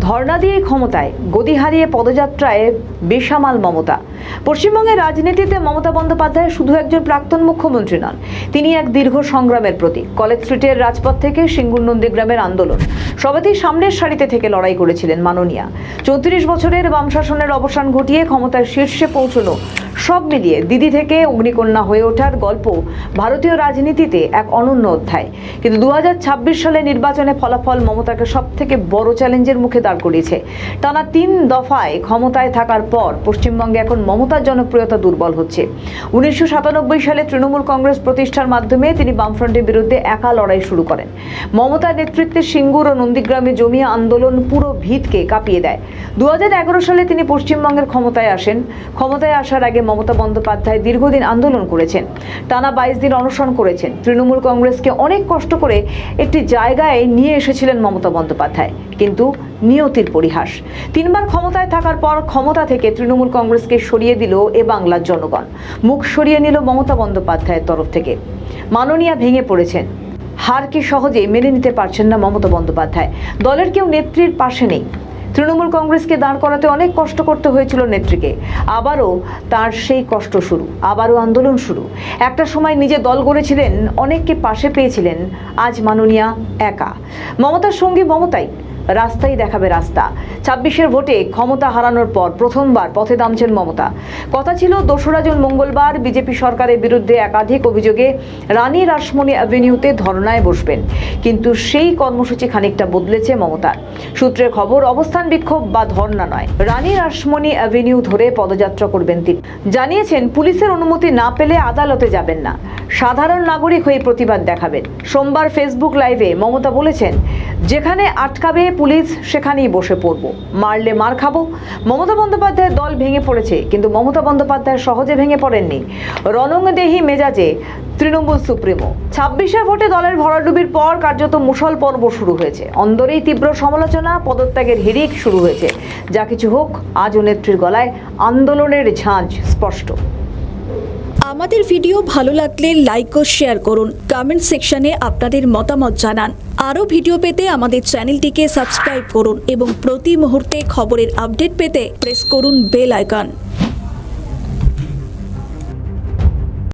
ধর্ণা দিয়ে ক্ষমতায়, গদি হারিয়ে পদযাত্রায় বেসামাল মমতা। পশ্চিমবঙ্গের রাজনীতিতে মমতা বন্দ্যোপাধ্যায় শুধু একজন প্রাক্তন মুখ্যমন্ত্রী নন, তিনি এক দীর্ঘ সংগ্রামের প্রতীক। কলেজ স্ট্রিটের রাজপথ থেকে সিঙ্গুর নন্দীগ্রামের আন্দোলন, সবাতেই সামনের সারিতে থেকে লড়াই করেছিলেন মাননীয়া। 34 বছরের বাম শাসনের অবসান ঘটিয়ে ক্ষমতার শীর্ষে পৌঁছানো, সব মিলিয়ে দিদি থেকে অগ্নিকন্যা হয়ে ওঠার গল্প ভারতীয় রাজনীতিতে এক অনন্য অধ্যায়। কিন্তু 2026 সালে নির্বাচনে ফলাফল মমতাকে সব থেকে বড় চ্যালেঞ্জের মুখে দাঁড় করিয়েছে। টানা 3 দফায় ক্ষমতায় থাকার পর পশ্চিমবঙ্গে এখন মমতার জনপ্রিয়তা দুর্বল হচ্ছে। 1997 সালে তৃণমূল কংগ্রেস প্রতিষ্ঠার মাধ্যমে তিনি বামফ্রন্টের বিরুদ্ধে একা লড়াই শুরু করেন। মমতার নেতৃত্বে সিঙ্গুর ও নন্দীগ্রামে জমিয়ে আন্দোলন পুরো ভিতকে কাঁপিয়ে দেয়। 2011 সালে তিনি পশ্চিমবঙ্গের ক্ষমতায় আসেন। ক্ষমতায় আসার আগে মমতা বন্দ্যোপাধ্যায় দীর্ঘদিন আন্দোলন করেছেন, টানা 22 দিন অনশন করেছেন। তৃণমূল কংগ্রেসকে অনেক কষ্ট করে একটি জায়গায় নিয়ে এসেছিলেন মমতা বন্দ্যোপাধ্যায়, কিন্তু নিয়তির পরিহাস। 3 বার ক্ষমতায় থাকার পর ক্ষমতা থেকে তৃণমূল কংগ্রেসকে সরিয়ে দিল এ বাংলার জনগণ। মুখ সরিয়ে নিল মমতা বন্দ্যোপাধ্যায়ের তরফ থেকে। মাননীয়া ভেঙে পড়েছেন। হারকে সহজে মেনে নিতে পারছেন না মমতা বন্দ্যোপাধ্যায়। দলের কেউ নেত্রীর পাশে নেই। তৃণমূল কংগ্রেসকে দাঁড় করাতে অনেক কষ্ট করতে হয়েছিল নেত্রীকে। আবারও তার সেই কষ্ট শুরু, আবারও আন্দোলন শুরু। একটা সময় নিজে দল গড়েছিলেন, অনেককে পাশে পেয়েছিলেন। আজ মাননীয়া একা। মমতার সঙ্গে মমতাই, রাস্তাই দেখাবে রাস্তা। 26-এর ভোটে ক্ষমতা হারানোর পর প্রথমবার পথে নামছেন মমতা। কথা ছিল 2রা জুন মঙ্গলবার বিজেপি সরকারের বিরুদ্ধে একাধিক অভিযোগে রানী রাসমণি অ্যাভিনিউতে ধর্নায় বসবেন, কিন্তু সেই কর্মসূচি খানিকটা বদলেছে মমতার। সূত্রের খবর, অবস্থান বিক্ষোভ বা ধর্না নয়, রানী রাসমণি অ্যাভিনিউ ধরে পদযাত্রা করবেন তিনি। জানিয়েছেন পুলিশের অনুমতি না পেলে আদালতে যাবেন না, সাধারণ নাগরিক হয়ে প্রতিবাদ দেখাবেন। সোমবার ফেসবুক লাইভে মমতা বলেছেন, যেখানে আটকাবে পুলিশ সেখানেই বসে পড়ব, মারলে মার খাবো। মমতা বন্দ্যোপাধ্যায়ের দল ভেঙে পড়েছে, কিন্তু মমতা বন্দ্যোপাধ্যায় সহজে ভেঙে পড়েননি। রণংদেহী মেজাজে তৃণমূল সুপ্রিমো। 26-এর ভোটে দলের ভরাডুবির পর কার্যত মুষল পর্ব শুরু হয়েছে। অন্দরেই তীব্র সমালোচনা, পদত্যাগের হিড়িক শুরু হয়েছে। যা কিছু হোক, আজও নেত্রীর গলায় আন্দোলনের ঝাঁঝ স্পষ্ট। আমাদের ভিডিও ভালো লাগলে লাইক ও শেয়ার করুন, কমেন্ট সেকশনে আপনাদের মতামত জানান। আরও ভিডিও পেতে আমাদের চ্যানেলটিকে সাবস্ক্রাইব করুন এবং প্রতি মুহূর্তে খবরের আপডেট পেতে প্রেস করুন বেল আইকন।